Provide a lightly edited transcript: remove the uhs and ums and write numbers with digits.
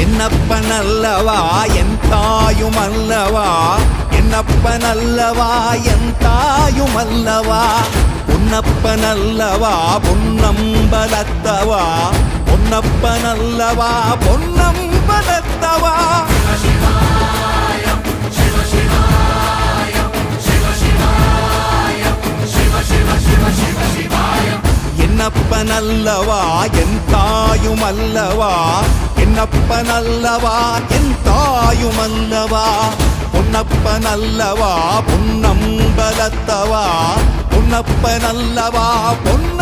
என்னப்பனல்லவா என் தாயுமல்லவா, என்னப்பனல்லவா என் தாயுமல்லவா, பொன்னப்பனல்லவா பொன்னம்பலத்தவா, பொன்னப்பனல்லவா பொன்னம்பலத்தவா. என்னப்பனல்லவா என் தாயுமல்லவா, என்னப்பனல்லவா என் தாயுமல்லவா, பொன்னப்பனல்லவா பொன்னம்பலத்தவா, பொன்னப்பனல்லவா பொன்ன